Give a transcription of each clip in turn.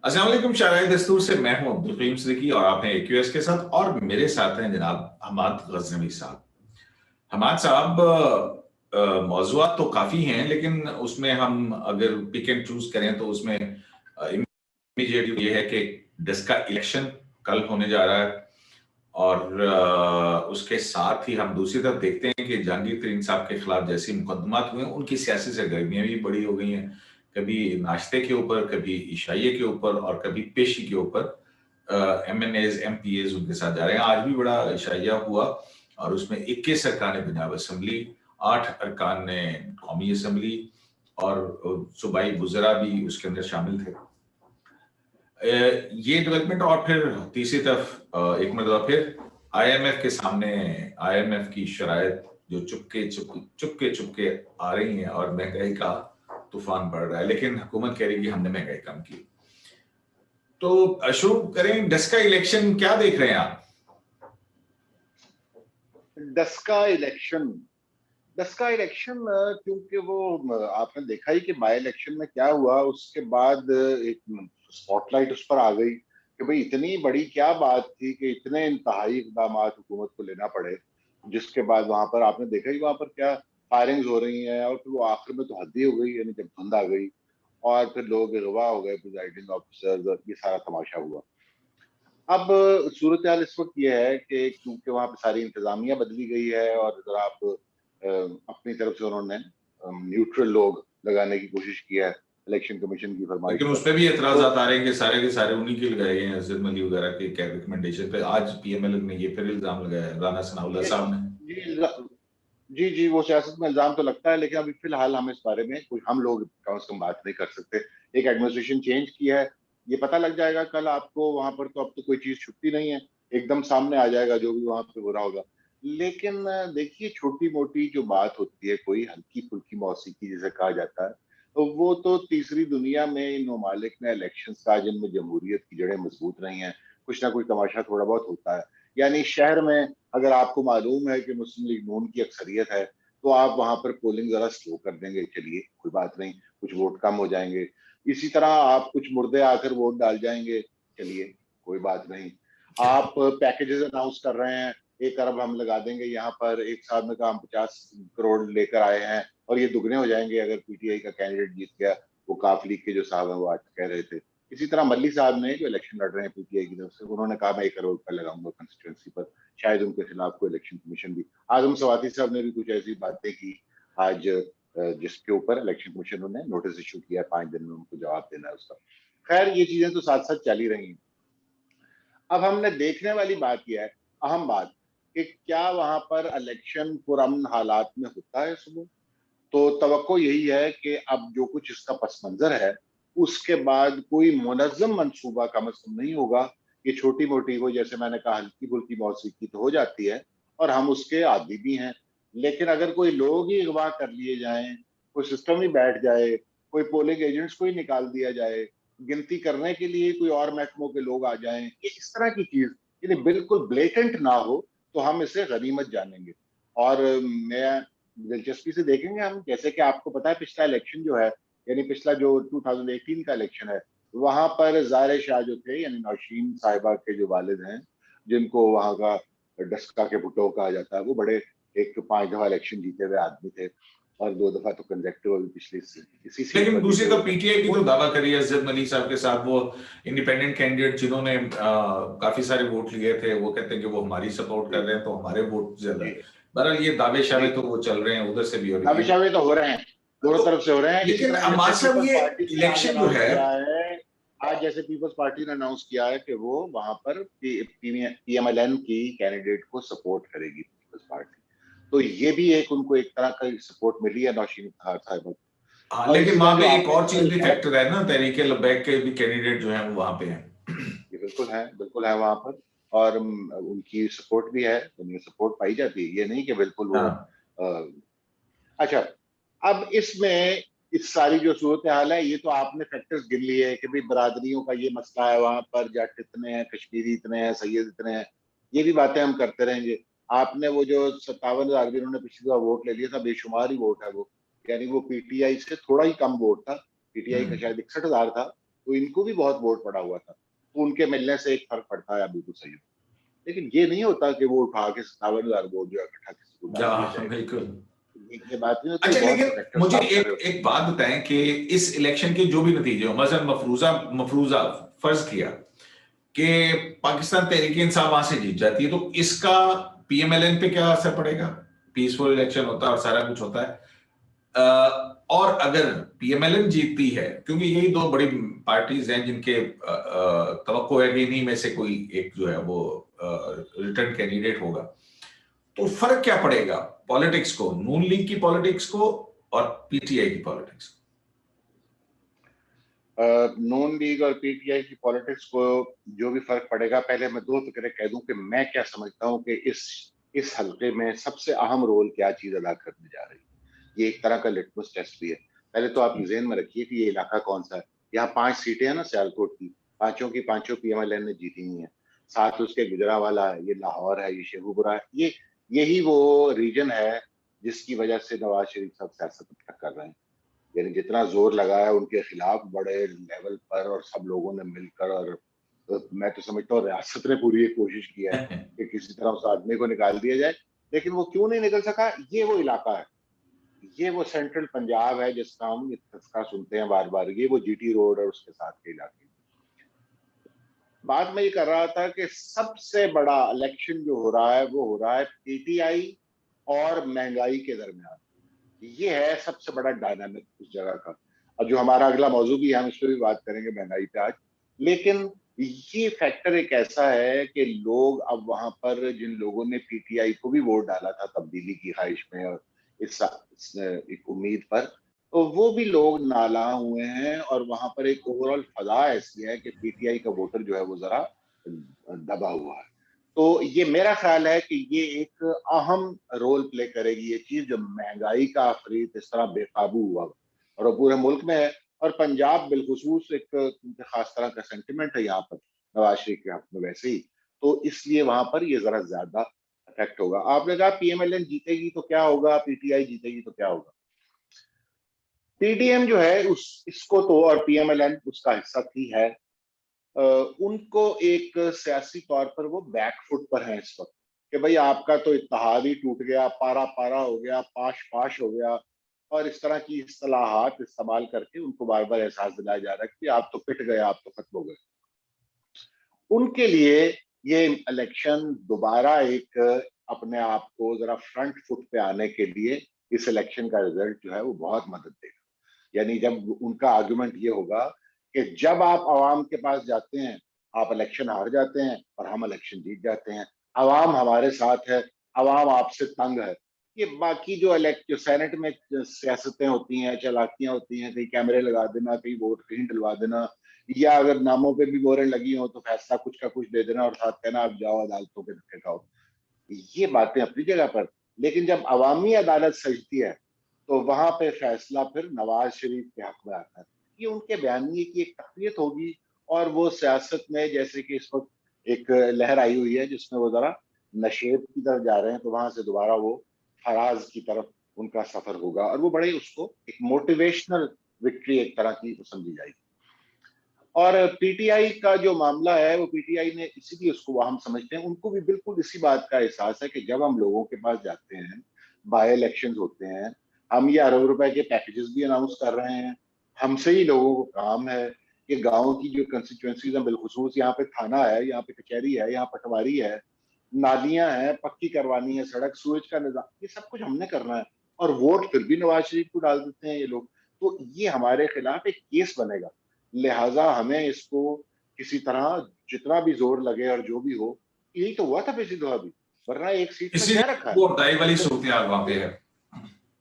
अस्सलाम वालेकुम। शाराय दस्तूर से मैं हूं अब्दुल करीम सिद्दीकी और आप हैं AQS के साथ, और मेरे साथ हैं जनाब हमाद गजनवी साहब। हमाद साहब, मौज़ूआत तो काफी हैं, लेकिन उसमें हम अगर पिक एंड चूज करें तो उसमें इमीडिएट ये है कि डस्का इलेक्शन कल होने जा रहा है, और उसके साथ ही हम दूसरी तरफ देखते हैं कि जहांगीर तरीन साहब के खिलाफ जैसे मुकदमात हुए हैं, उनकी सियासी सरगर्मियां भी बड़ी हो गई हैं। कभी नाश्ते के ऊपर, कभी इशाइये के ऊपर, और कभी पेशी के ऊपर। MNAs MPAs उनके साथ जा रहे हैं। आज भी बड़ा इशाइया हुआ और उसमें 21 अरकान पंजाब असम्बली, 8 अरकान ने कौमी असम्बली और सूबाई वुज़रा भी उसके अंदर शामिल थे। ये डेवलपमेंट, और फिर तीसरी तरफ एक मरतबा फिर IMF के सामने IMF की शराइत जो चुपके आ रही हैं, और महंगाई का तूफान बढ़ रहा है, लेकिन हुकूमत कह रही है कि हमने महंगाई कम की। तो शुरू करें डस्का इलेक्शन, क्या देख रहे हैं आप? डस्का इलेक्शन क्योंकि वो आपने देखा ही कि बाई इलेक्शन में क्या हुआ, उसके बाद एक स्पॉटलाइट उस पर आ गई कि भाई इतनी बड़ी क्या बात थी कि इतने इंतहाई इकदाम हुकूमत को लेना पड़े, जिसके बाद वहां पर आपने देखा ही वहां पर क्या फायरिंग्स हो रही हैं, और फिर वो आखिर में तो हद ही हो गई, यानी जब धुंध आ गई और फिर लोग अगवा हो गए, प्रिजाइडिंग ऑफिसर्स, और ये सारा तमाशा हुआ। अब सूरत हाल इस वक्त यह है कि क्योंकि वहां पर सारी इंतजामिया बदली गई है, और जरा आप अपनी तरफ से उन्होंने न्यूट्रल लोग लगाने की कोशिश की है इलेक्शन कमीशन की फरमाइश लेकिन पर। उस पर भी एतराजात आ रहे हैं कि सारे के सारे उन्हीं के लगाए गए हैं, अज़द मली वगैरह के क्या रिकमेंडेशन पे। आज PML ने ये फिर इल्जाम लगाया है, राना सनाउल्लाह साहब ने। जी जी, वो सियासत में इल्जाम तो लगता है, लेकिन अभी फिलहाल हम इस बारे में कोई, हम लोग कम से कम बात नहीं कर सकते। एक एडमिनिस्ट्रेशन चेंज किया है, ये पता लग जाएगा कल आपको वहां पर, तो अब तो कोई चीज छुपती नहीं है, एकदम सामने आ जाएगा जो भी वहां पे हो रहा होगा। लेकिन देखिए, छोटी मोटी जो बात होती है, कोई हल्की फुल्की मौसीकी जिसे कहा जाता है, तो वो तो तीसरी दुनिया में इन ममालिक में इलेक्शन का, जिनमें जमहूरियत की जड़ें मजबूत नहीं है, कुछ ना कुछ तमाशा थोड़ा बहुत होता है। यानी शहर में अगर आपको मालूम है कि मुस्लिम लीग नून की अक्सरियत है, तो आप वहां पर पोलिंग जरा स्लो कर देंगे, चलिए कोई बात नहीं, कुछ वोट कम हो जाएंगे। इसी तरह आप कुछ मुर्दे आकर वोट डाल जाएंगे, चलिए कोई बात नहीं। आप पैकेजेस अनाउंस कर रहे हैं, 1 अरब हम लगा देंगे यहाँ पर, एक साल में का हम 50 करोड़ लेकर आए हैं, और ये दुगने हो जाएंगे अगर PTI का कैंडिडेट जीत गया। वो काफ लीग के जो साहब हैं वो आज कह रहे थे। इसी तरह मल्ली साहब ने, जो इलेक्शन लड़ रहे हैं PTI की तरफ से, उन्होंने कहा मैं 1 करोड़ लगाऊंगा कंस्टिट्यूंसी पर। शायद उनके खिलाफ कोई इलेक्शन कमीशन भी, आजम सवाती साहब ने भी कुछ ऐसी बातें की आज, जिसके ऊपर इलेक्शन कमीशन ने नोटिस इशू किया, 5 दिन में उनको जवाब देना है उसका। खैर, ये चीजें तो साथ साथ चल ही रही हैं। अब हमने देखने वाली बात यह है, अहम बात, कि क्या वहां पर इलेक्शन पुरअमन हालात में होता है सुबह। तो तवक्को यही है कि अब जो कुछ इसका पस मंजर है, उसके बाद कोई मुनज़्ज़म मंसूबा कम अज कम नहीं होगा। ये छोटी मोटी, वो जैसे मैंने कहा, हल्की फुल्की मौसीकी तो हो जाती है, और हम उसके आदी भी हैं। लेकिन अगर कोई लोग ही अगवा कर लिए जाएं, कोई सिस्टम ही बैठ जाए, कोई पोलिंग एजेंट्स को ही निकाल दिया जाए, गिनती करने के लिए कोई और महकमों के लोग आ जाएं, ये इस तरह की चीज यदि बिल्कुल ब्लेटेंट ना हो, तो हम इसे गनीमत जानेंगे। और मैं दिलचस्पी से देखेंगे हम, जैसे कि आपको पता है पिछला इलेक्शन जो है, यानी पिछला जो 2018 का इलेक्शन है, वहां पर ज़ाहिर शाह जो थे, यानी नौशीन साहिबा के जो वालिद हैं, जिनको वहां का डस्का के भुट्टो कहा जाता है, वो बड़े, एक 5 दफा इलेक्शन जीते हुए आदमी थे, और 2 दफा तो कंजेक्टिव अभी पिछली इसी सीट लेकिन पर दूसरी जीते तरफ हुए थे। PTI भी तो दावा करी है अज़द मली साहब के साथ, वो इंडिपेंडेंट कैंडिडेट जिन्होंने काफी सारे वोट लिए थे, वो कहते हैं कि वो हमारी सपोर्ट कर रहे हैं, तो हमारे वोट ज्यादा है। बहरहाल ये दावे शावे तो वो चल रहे हैं उधर से भी, और दावे शावे तो हो रहे हैं, दोनों तरफ से हो रहे हैं। लेकिन जैसे अम्माद साहब, पीपल्स ये पार्टी ने आज इलेक्शन जो अनाउंस है, किया है, आज जैसे पीपल्स पार्टी ने अनाउंस किया है कि वो वहां पर PMLN की कैंडिडेट को सपोर्ट करेगी पीपल्स पार्टी, तो ये भी एक, उनको एक तरह का सपोर्ट मिली है नौशीन साहब को। हाँ, और लेकिन इसी तरह वहां जो पे एक आपने और चीज भी फैक्टर है ना, तहरीके लब्बैक के भी कैंडिडेट जो है वो वहां पे हैं। ये बिल्कुल है वहां पर, और उनकी सपोर्ट भी है, उनकी सपोर्ट पाई जाती है, ये नहीं कि बिल्कुल वो हाँ, अच्छा। अब इसमें इस सारी जो सूरत हाल है, ये तो आपने फैक्टर्स गिन लिए कि भाई बरादरियों का ये मसला है, वहां पर जट इतने हैं, कश्मीरी इतने हैं, सैयद इतने हैं, ये भी बातें हम करते रहेंगे। आपने वो जो 57,000 भी उन्होंने पिछली बार वोट ले लिया था, बेशुमार ही वोट है वो, यानी वो PTI से थोड़ा ही कम वोट था, PTI का शायद 61,000 था, तो इनको भी बहुत वोट पड़ा हुआ था, तो उनके मिलने से एक फर्क पड़ता है, आप बिल्कुल सही हो। लेकिन ये नहीं होता कि वो उठा के 57,000 वोट जो इकट्ठा किसी को डाल दिया जाए, बिल्कुल। ये बात नहीं होती। अच्छा, बहुत से लेकिन फैक्टर्स मुझे काम कर रहे एक एक बात बताएं कि इस इलेक्शन के जो भी नतीजे हो, मसलन मफरूजा मफरूजा फर्ज किया कि पाकिस्तान तहरीक इंसाफ वहां से जीत जाती है, तो इसका पीएमएलएन पे क्या असर पड़ेगा? पीसफुल इलेक्शन होता है और सारा कुछ होता है, और अगर पीएमएलएन जीतती है, क्योंकि यही दो बड़ी पार्टीज हैं जिनके तवक्को है कि इन्हीं में से कोई एक जो है वो रिटर्न कैंडिडेट होगा, तो फर्क क्या पड़ेगा पॉलिटिक्स को, नून लीग की पॉलिटिक्स को और पीटीआई की पॉलिटिक्स को? नून लीग और पीटीआई की पॉलिटिक्स को जो भी फर्क पड़ेगा, पहले मैं दो फिक्रें कह दूं कि मैं क्या समझता हूं कि इस हल्के में सबसे अहम रोल क्या चीज अदा करने जा रही है। ये एक तरह का लिटमस टेस्ट भी है। पहले तो आप ज़हन में रखिए कि ये इलाका कौन सा है। यहाँ 5 सीटें हैं ना सियालकोट की, पांचों की पांचों पीएमएलएन ने जीती हुई है। साथ उसके गुजरावाला है, ये लाहौर है, ये शेखुपुरा है, यही वो रीजन है जिसकी वजह से नवाज शरीफ साहब सियासत कर रहे हैं। यानी जितना जोर लगाया उनके खिलाफ बड़े लेवल पर और सब लोगों ने मिलकर, और मैं तो समझता हूँ रियासत ने पूरी एक कोशिश की है कि किसी तरह उस आदमी को निकाल दिया जाए, लेकिन वो क्यों नहीं निकल सका? ये वो इलाका है, ये वो सेंट्रल पंजाब है जिसका हम इसका सुनते हैं बार बार, ये वो जीटी रोड और उसके साथ के इलाके। बात मैं ये कर रहा था कि सबसे बड़ा इलेक्शन जो हो रहा है वो हो रहा है पीटीआई और महंगाई के दरमियान। ये है सबसे बड़ा डायनामिक उस जगह का, और जो हमारा अगला मौजू भी है, हम इस पर भी बात करेंगे महंगाई पे आज। लेकिन ये फैक्टर एक ऐसा है कि लोग अब वहां पर, जिन लोगों ने पीटीआई को भी वोट डाला था तब्दीली की ख्वाहिश में और इस एक उम्मीद पर, तो वो भी लोग नाला हुए हैं, और वहां पर एक ओवरऑल फजा ऐसी है कि पीटीआई का वोटर जो है वो जरा दबा हुआ है। तो ये मेरा ख्याल है कि ये एक अहम रोल प्ले करेगी ये चीज, जब महंगाई का अफरीत इस तरह बेकाबू हुआ और वो पूरे मुल्क में है, और पंजाब बिलखुसूस एक खास तरह का सेंटिमेंट है यहाँ पर नवाज शरीफ के हक में वैसे ही, तो इसलिए वहां पर ये जरा ज्यादा इफेक्ट होगा। आपने कहा पीएमएलएन जीतेगी तो क्या होगा, पीटीआई जीतेगी तो क्या होगा? पीडीएम जो है इसको तो, और पीएमएलएन उसका हिस्सा थी है, उनको एक सियासी तौर पर वो बैकफुट पर है इस वक्त, कि भाई आपका तो इत्तेहाद ही टूट गया, पारा पारा हो गया, पाश पाश हो गया, और इस तरह की इस्तेलाहात इस्तेमाल करके उनको बार बार एहसास दिलाया जा रहा है कि आप तो पिट गए, आप तो खत्म हो गए। उनके लिए ये इलेक्शन दोबारा एक अपने आप को जरा फ्रंट फुट पे आने के लिए इस इलेक्शन का रिजल्ट जो है वो बहुत मदद देगा। यानी जब उनका आर्गुमेंट ये होगा कि जब आप आवाम के पास जाते हैं, आप इलेक्शन हार जाते हैं और हम इलेक्शन जीत जाते हैं, आवाम हमारे साथ है, आवाम आपसे तंग है। ये बाकी जो सेनेट में सियासतें होती हैं, चालाकियां होती हैं, कहीं कैमरे लगा देना, कहीं वोट कहीं डलवा देना, या अगर नामों पे भी मोहरें लगी हो तो फैसला कुछ का कुछ दे देना और साथ कहना आप जाओ अदालतों के धक्के खाओ, ये बातें अपनी जगह पर। लेकिन जब अवामी अदालत सजती है तो वहां पे फैसला फिर नवाज शरीफ के हक में आता है। ये उनके बयानी की एक तकवीत होगी, और वो सियासत में जैसे कि इस वक्त एक लहर आई हुई है जिसमें वो जरा नशेब की तरफ जा रहे हैं, तो वहां से दोबारा वो फराज की तरफ उनका सफर होगा, और वो बड़े उसको एक मोटिवेशनल विक्ट्री एक तरह की समझी जाएगी। और पीटीआई का जो मामला है, वो पीटीआई ने इसीलिए उसको हम समझते हैं, उनको भी बिल्कुल इसी बात का एहसास है कि जब हम लोगों के पास जाते हैं, बाय इलेक्शन होते हैं, हम ये अरब रुपए के पैकेजेस भी अनाउंस कर रहे हैं, हमसे ही लोगों को काम है कि गाँव की जो कंस्टिट्यूंसीज हैं, बिलखुसूस यहाँ पे थाना है, यहाँ पे कचहरी है, यहाँ पटवारी है, नालियां हैं पक्की करवानी है, सड़क सूरज का निजाम, ये सब कुछ हमने करना है, और वोट फिर भी नवाज शरीफ को डाल देते हैं ये लोग। तो ये हमारे खिलाफ एक केस बनेगा, लिहाजा हमें इसको किसी तरह जितना भी जोर लगे और जो भी हो, यही तो हुआ था पिछली दफा भी, वरना एक सीट पर क्या रखा है, वो दाई वाली सूरत वहां पे है,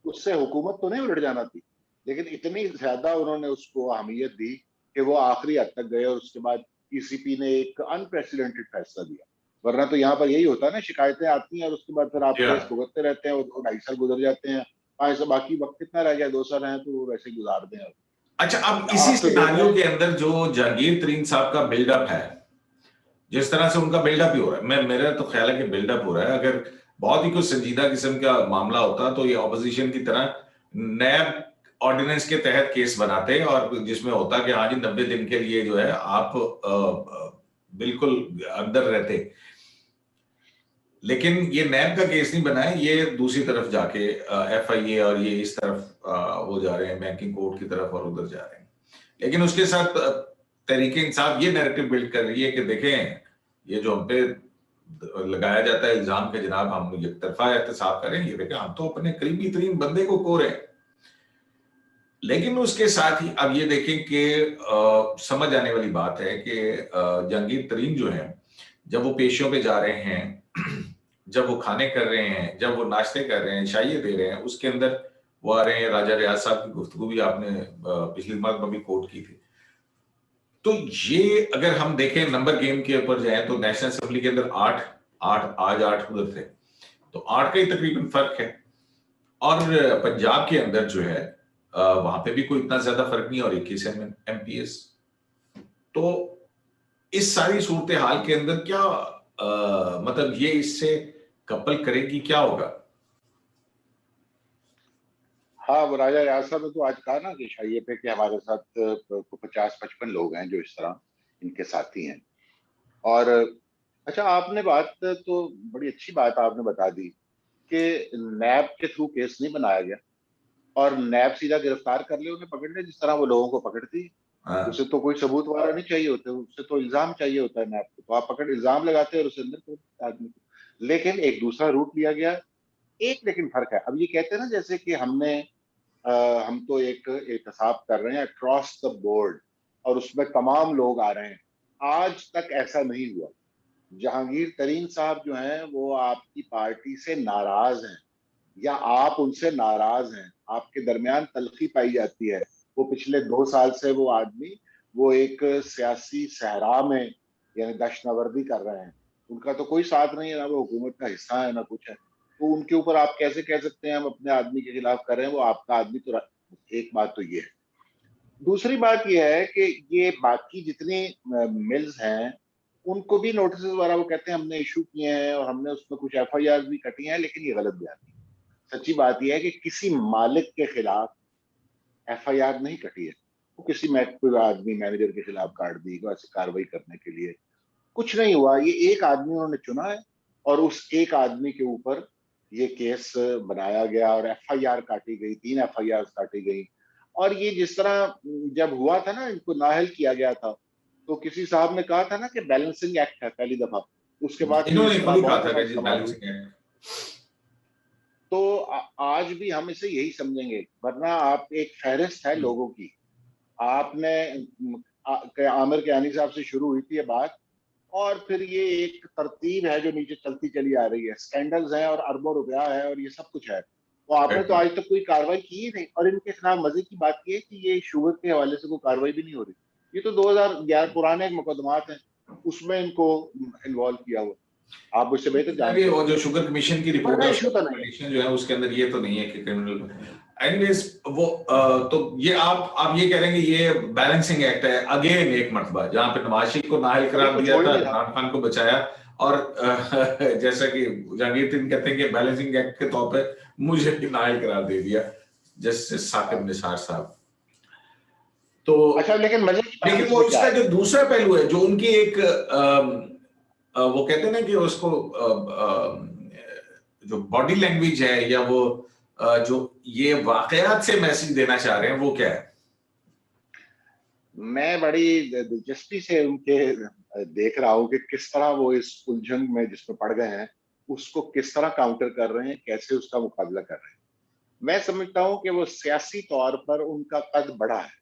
उससे हुकूमत तो नहीं उलट जाना थी, लेकिन इतनी ज्यादा उन्होंने उसको अहमियत दी कि वो आखिरी हद तक गए, और उसके बाद ईसीपी ने एक अनप्रेसिडेंटेड फैसला दिया। वरना तो यहाँ पर यही होता है ना, शिकायतें आती हैं और उसके बाद फिर आप केस भुगतते रहते हैं, और 2.5 साल गुजर जाते हैं, 5 साल बाकी वक्त कितना रह गया, 2 साल है तो वैसे ही गुजार दें। अच्छा, अब इसी सिनेरियो के अंदर जो जहांगीर तरीन साहब का बिल्डअप है, जिस तरह से उनका बिल्डअप ही हो रहा है, मेरा तो ख्याल है कि बिल्डअप हो रहा है, अगर बहुत ही कुछ संजीदा किस्म का मामला होता तो ये ऑपोजिशन की तरह नैब ऑर्डिनेंस के तहत केस बनाते और जिसमें होता कि हाँ जी 90 दिन के लिए जो है आप बिल्कुल अंदर रहते। लेकिन ये नैब का केस नहीं बना है, ये दूसरी तरफ जाके FIA और ये इस तरफ वो जा रहे हैं बैंकिंग कोर्ट की तरफ और उधर जा रहे हैं। लेकिन उसके साथ तहरीक इंसाफ ये नैरेटिव बिल्ड कर रही है कि देखें ये जो हम पे लगाया जाता है इल्जाम के जनाब हम एक तरफा एहतसाब करें, ये देखें हम तो अपने करीबी तरीन बंदे को कोर है। लेकिन उसके साथ ही अब ये देखें कि समझ आने वाली बात है कि जहांगीर तरीन जो है जब वो पेशियों पे जा रहे हैं, जब वो खाने कर रहे हैं, जब वो नाश्ते कर रहे हैं, शाइये दे रहे हैं, उसके अंदर वो आ रहे हैं। राजा रियाज साहब की गुफ्तगू भी आपने पिछली बार में भी कोट की थी। तो ये अगर हम देखें नंबर गेम के ऊपर जाए तो नेशनल असेंबली के अंदर 8 आज 8 उधर थे, तो 8 का ही तकरीबन फर्क है। और पंजाब के अंदर जो है वहां पे भी कोई इतना ज्यादा फर्क नहीं और 21 MPs। तो इस सारी सूरत हाल के अंदर क्या मतलब ये इससे कपल करेगी, क्या होगा? हाँ, वो राजा रियाज साहब ने तो आज कहा ना कि शाइये पे कि हमारे साथ 50-55 लोग हैं जो इस तरह इनके साथी हैं। और अच्छा, आपने बात तो बड़ी अच्छी बात आपने बता दी कि नैब के थ्रू केस नहीं बनाया गया और नैब सीधा गिरफ्तार कर ले, उन्हें पकड़ ले जिस तरह वो लोगों को पकड़ती। उसे तो कोई सबूत वगैरह नहीं चाहिए होते, उससे तो इल्जाम चाहिए होता है नैब को, तो आप पकड़ इल्जाम लगाते हैं और उसे अंदर कर आदमी को। लेकिन एक दूसरा रूट लिया गया। एक लेकिन फर्क है, अब ये कहते हैं ना जैसे कि हम तो एक एहतसाब कर रहे हैं अक्रॉस द बोर्ड और उसमें तमाम लोग आ रहे हैं। आज तक ऐसा नहीं हुआ। जहांगीर तरीन साहब जो हैं वो आपकी पार्टी से नाराज हैं या आप उनसे नाराज हैं, आपके दरमियान तलखी पाई जाती है। वो पिछले 2 साल से वो आदमी वो एक सियासी सहरा में यानी दशनवर्दी कर रहे हैं। उनका तो कोई साथ नहीं है, ना वो हुकूमत का हिस्सा है ना कुछ है। तो उनके ऊपर आप कैसे कह सकते हैं हम अपने आदमी के खिलाफ कर रहे हैं? वो आपका आदमी तो एक बात तो ये है। दूसरी बात यह है कि ये बाकी जितने मिल्स हैं उनको भी नोटिस वगैरह वो कहते हैं हमने इशू किए हैं और हमने उसमें कुछ FIR भी कटी हैं, लेकिन ये गलत बयान है। सच्ची बात यह है कि किसी मालिक के खिलाफ FIR नहीं कटी है। वो किसी कोई आदमी मैनेजर के खिलाफ काट दी ऐसी कार्रवाई करने के लिए कुछ नहीं हुआ। ये एक आदमी उन्होंने चुना है और उस एक आदमी के ऊपर ये केस बनाया गया और FIR काटी गई, 3 FIR काटी गई। और ये जिस तरह जब हुआ था ना, इनको नाअहल किया गया था, तो किसी साहब ने कहा था ना कि बैलेंसिंग एक्ट है पहली दफा। उसके बाद फिर इन्होंने इस पर खुद ही कहा बहुत था दफा कि जी इस्तेमाल हुई। Balancing act. तो आज भी हम इसे यही समझेंगे, वरना आप एक फहरिस्त है लोगों की। आपने आमिर कियानी साहब से शुरू हुई थी ये बात और फिर ये एक तरतीब है जो नीचे चलती चली आ रही है। स्कैंडल्स हैं और अरबों रुपया है और ये सब कुछ है। तो आपने तो आज तक कोई कार्रवाई की ही नहीं। और इनके खिलाफ मजे की बात ये है कि ये शुगर के हवाले से कोई कार्रवाई भी नहीं हो रही। ये तो 2011 पुराने मुकदमात हैं, उसमें इनको इन्वॉल्व किया हुआ। आप मुझसे बेहतर जानते वो हैं। जो शुगर कमीशन की रिपोर्ट है इशू उसका तो नहीं है। जो है उसके अंदर ये तो नहीं है कि क्रिमिनल। एनीवेज वो तो ये आप ये कह रहे हैं कि ये बैलेंसिंग एक्ट है अगेन एक मर्तबा, जहां पे नवाज शरीफ को नाअहल करार दिया था, इमरान खान को बचाया और जैसा कि जहांगीर सिंह कहते हैं कि बैलेंसिंग एक्ट के तौर पे मुझे भी नाअहल करार दे दिया जस्टिस साकिब निसार साहब। तो अच्छा, लेकिन वो इसका जो दूसरा पहलू है जो उनकी एक वो कहते हैं ना कि उसको जो बॉडी लैंग्वेज है या वो जो ये वाकयात से मैसेज देना चाह रहे हैं वो क्या है? मैं बड़ी दिलचस्पी से उनके देख रहा हूँ कि किस तरह वो इस उलझन में जिसमें पड़ गए हैं उसको किस तरह काउंटर कर रहे हैं, कैसे उसका मुकाबला कर रहे हैं। मैं समझता हूँ कि वो सियासी तौर पर उनका कद बढ़ा है।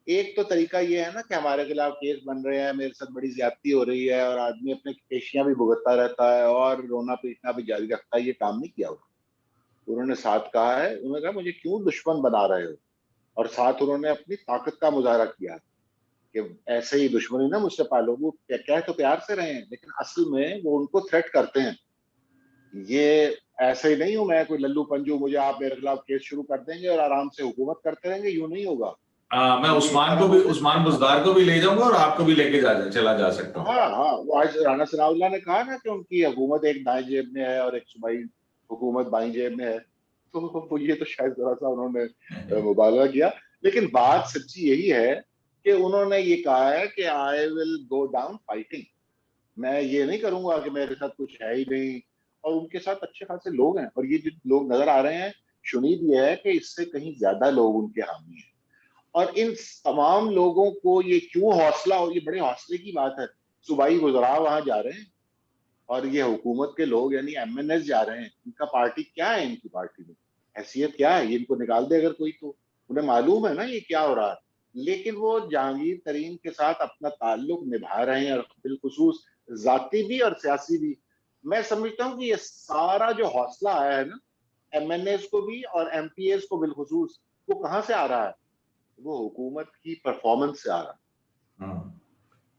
एक तो तरीका ये है ना कि हमारे खिलाफ केस बन रहे हैं, मेरे साथ बड़ी ज्यादती हो रही है और आदमी अपने पेशियां भी भुगतता रहता है और रोना पीटना भी जारी रखता है। ये काम नहीं किया उन्होंने साथ कहा है, उन्होंने कहा मुझे क्यों दुश्मन बना रहे हो, और साथ उन्होंने अपनी ताकत का मुजाहरा किया कि ऐसे ही दुश्मनी ना मुझसे पालो। वो कह तो प्यार से रहे हैं लेकिन असल में वो उनको थ्रेट करते हैं। ये ऐसे ही नहीं हूं मैं कोई लल्लू पंजू, मुझे आप मेरे खिलाफ केस शुरू कर देंगे और आराम से हुकूमत करते रहेंगे, यूं नहीं होगा। मैं ये एक तरह वो उस्मान बुजदार को भी ले जाऊंगा और आपको भी लेके चला जा सकता हूँ। हाँ हाँ, वो आज राना सनाउल्लाह ने कहा ना कि उनकी हुकूमत एक दाएं जेब में है और एक सूबाई हुकूमत बाईं जेब में है। तो ये तो शायद जरा सा उन्होंने मुबालगा किया, लेकिन बात सच्ची यही है कि उन्होंने ये कहा है कि I will go down fighting, मैं ये नहीं करूंगा कि मेरे साथ कुछ है ही नहीं। और उनके साथ अच्छे खासे लोग हैं, और ये जो लोग नजर आ रहे हैं, शुनीद ये है कि इससे कहीं ज्यादा लोग उनके हामी हैं। और इन तमाम लोगों को ये क्यों हौसला, और ये बड़े हौसले की बात है, सूबाई वज़रा वहां जा रहे हैं और ये हुकूमत के लोग यानी एमएनएस जा रहे हैं। इनका पार्टी क्या है, इनकी पार्टी में हैसियत क्या है, ये इनको निकाल दे अगर कोई, तो उन्हें मालूम है ना ये क्या हो रहा है। लेकिन वो जहांगीर तरीन के साथ अपना ताल्लुक निभा रहे हैं, और बिलखुसूस जाती भी और सियासी भी। मैं समझता हूँ कि ये सारा जो हौसला आया है ना एमएनएस को भी और एमपीएस को बिलखुसूस, वो कहाँ से आ रहा है? वो हुकूमत की परफॉर्मेंस से आ रहा है,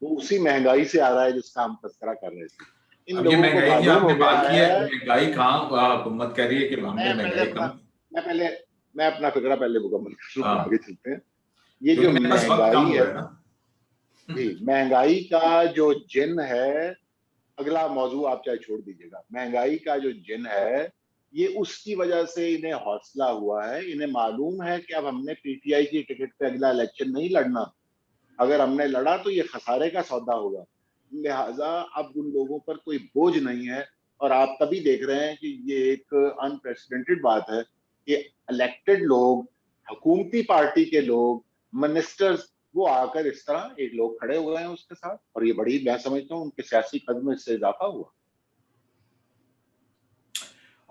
वो उसी महंगाई से आ रहा है जिसका हम तस्करा कर रहे थे। इन अब ये लोगों को महंगाई की मालूम हो आपने गया बात की है, है। महंगाई कहाँ हुकूमत कह रही है कि हमने मैं पहले महंगाई अपना कम। मैं पहले मैं अपना फिक्रा पहले मुकम्मल कर लूं, फिर आगे हाँ, चलते हैं। ये जो क्योंकि मेरे पास वक्त कम महंगाई हुआ है है ना ना। जी, महंगाई का जो जिन है, अगला मौजू आप चाहे छोड़ दीजिएगा, महंगाई का जो जिन है ये उसकी वजह से इन्हें हौसला हुआ है। इन्हें मालूम है कि अब हमने पीटीआई की टिकट पे अगला इलेक्शन नहीं लड़ना, अगर हमने लड़ा तो ये खसारे का सौदा होगा, लिहाजा अब उन लोगों पर कोई बोझ नहीं है। और आप तभी देख रहे हैं कि ये एक अनप्रेसिडेंटेड बात है कि इलेक्टेड लोग, हुकूमती पार्टी के लोग, मिनिस्टर्स, वो आकर इस तरह एक लोग खड़े हुए हैं उसके साथ, और ये बड़ी, मैं समझता हूँ उनके सियासी कद में इससे इजाफा हुआ।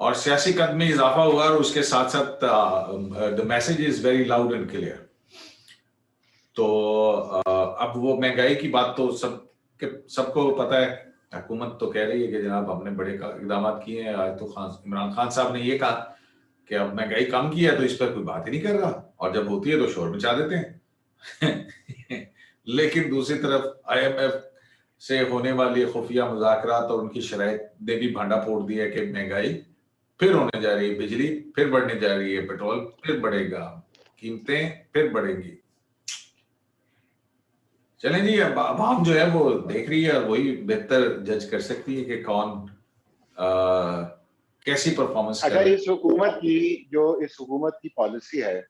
और सियासी कद में इजाफा हुआ, और उसके साथ साथ the message is very loud and clear. तो अब वो महंगाई की बात तो सबको पता है। हुकूमत तो कह रही है कि जनाब हमने बड़े इकदाम किए हैं। आज तो इमरान खान साहब ने ये कहा कि अब महंगाई कम की है तो इस पर कोई बात ही नहीं कर रहा, और जब होती है तो शोर मचा देते हैं। लेकिन दूसरी तरफ आईएमएफ से होने वाली खुफिया मुज़ाकरात और उनकी शराइत ने भी भांडा फोड़ दिया है कि महंगाई फिर होने जा रही है, बिजली फिर बढ़ने जा रही है, पेट्रोल फिर बढ़ेगा, कीमतें फिर बढ़ेंगी। चलें जी, अब आवाम जो है वो देख रही है और वही बेहतर जज कर सकती है कि कौन कैसी परफॉर्मेंस कर अच्छा, रहे हैं। इस हुकूमत की पॉलिसी है,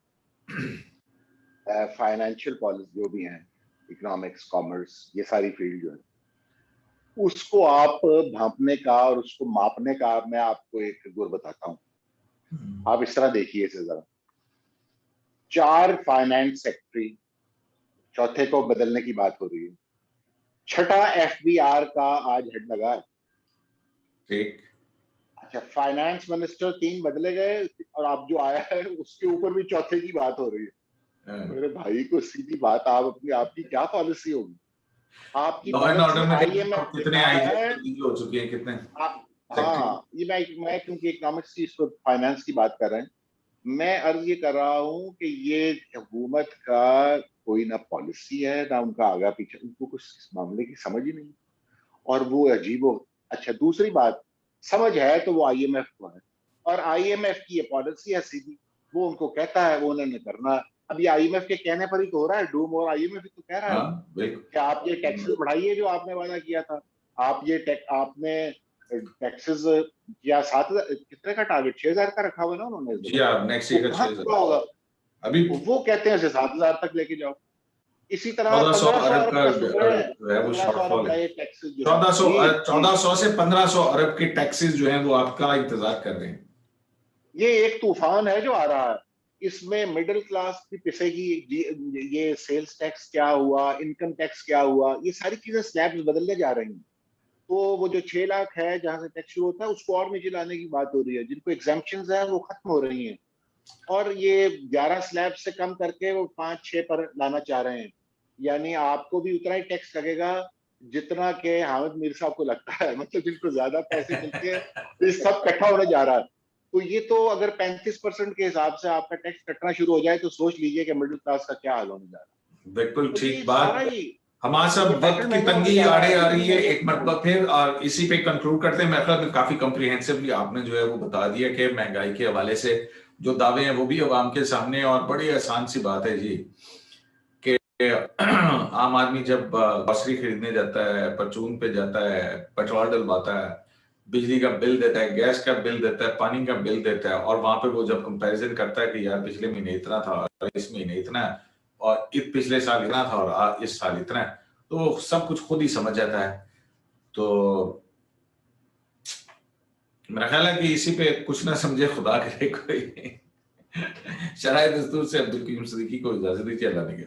फाइनेंशियल पॉलिसी जो भी है, इकोनॉमिक्स, कॉमर्स, ये सारी फील्ड जो है, उसको आप भांपने का और उसको मापने का मैं आपको एक गुर बताता हूँ। आप इस तरह देखिए इसे जरा, 4 फाइनेंस सेक्रेटरी, चौथे को बदलने की बात हो रही है, छठा एफबीआर का आज हेड लगा है। ठीक। अच्छा, फाइनेंस मिनिस्टर 3 बदले गए, और अब जो आया है उसके ऊपर भी चौथे की बात हो रही है। मेरे भाई को सीधी बात, आप अपनी आपकी क्या पॉलिसी होगी? आपकी लॉ एंड पॉलिसी ऑर्डर में आईएमएफ ने कितने कहा आईजी है। तब्दील हो चुके हैं, कितने आप, सेक्रेटरी। हाँ, ये मैं क्योंकि इकोनॉमिक्स की, इस पर फाइनेंस की बात कर रहे हैं, मैं अर्ज ये कर रहा हूँ कि ये हुकूमत का कोई ना पॉलिसी है ना उनका आगा पीछे, उनको कुछ इस मामले की समझ ही नहीं, और वो अजीबो। अच्छा, दूसरी बात, समझ है तो वो आईएमएफ को है, और आईएमएफ की ये पॉलिसी है सीधी, वो उनको कहता है वो उन्होंने करना है। अब ये आईएमएफ के कहने पर ही तो हो रहा है, डूम, और आईएमएफ ही तो कह रहा है हाँ बिल्कुल। कि आप ये टैक्सेस बढ़ाइए जो आपने वादा किया था। आपने टैक्सेस किया 7,000, कितने का टारगेट, 6,000 का रखा हुआ है ना उन्होंने इस जी दफा, हाँ, नेक्स्ट वो ईयर का कहाँ 6,000 पूरा होगा? अभी वो कहते हैं 7,000 तक लेके जाओ। इसी तरह 1400 1500 अरब अरब का का सुन रहे हैं, जो है वो 1500 अरब शॉर्टफॉल का है। ये टैक्सेस जो है 1400 जी जी, 1400 से 1500 अरब के टैक्सेस जो हैं वो आपका इंतजार कर रहे हैं। ये एक तूफान है जो आ रहा है। इसमें मिडिल क्लास की पिसेगी, ये सेल्स टैक्स क्या हुआ, इनकम टैक्स क्या हुआ, ये सारी चीजें स्लैब्स बदलने जा रही हैं। तो वो जो 6 लाख है जहां से टैक्स शुरू होता है, उसको और नीचे लाने की बात हो रही है, जिनको एग्जाम्पशंस है वो खत्म हो रही हैं, और ये 11 स्लैब से कम करके वो 5-6 पर लाना चाह रहे हैं। यानी आपको भी उतना ही टैक्स लगेगा जितना के हामिद मीर साहब को लगता है, मतलब जिनको ज्यादा पैसे मिलते हैं, तो ये सब इकट्ठा होने जा रहा है। तो ये तो अगर 35% के हिसाब से आपका टैक्स कटना शुरू हो जाए, तो सोच लीजिए कि मिडिल क्लास का क्या हाल होने जा रहा है। बिल्कुल तो ये ठीक सारा बात। ही, हमारा ये सब वक्त पेट्रोल की महंगा होने तंगी जा रहा आड़े है, आ बिजली रही है महंगी एक मरतबा फिर, और इसी पे कंक्लूड करते हैं। मेरे ख्याल में काफी कॉम्प्रिहेंसिवली आपने जो है वो बता दिया कि महंगाई के हवाले से जो दावे हैं वो भी अवाम के सामने, और बड़ी आसान सी बात है जी कि आम आदमी जब ग्रोसरी खरीदने जाता है, परचून पे जाता है, पेट्रोल डलवाता है, बिजली का बिल देता है, गैस का बिल देता है, पानी का बिल देता है, और वहां पे वो जब कंपैरिजन करता है कि यार पिछले महीने इतना था और इस महीने इतना है, और पिछले साल इतना था और इस साल इतना है, तो सब कुछ खुद ही समझ जाता है। तो मेरा ख्याल है कि इसी पे कुछ ना समझे खुदा करे कोई शराय दस्तूर से अब्दुल करीम सिद्दीकी को इजाजत दीजिए। अल्लाह ने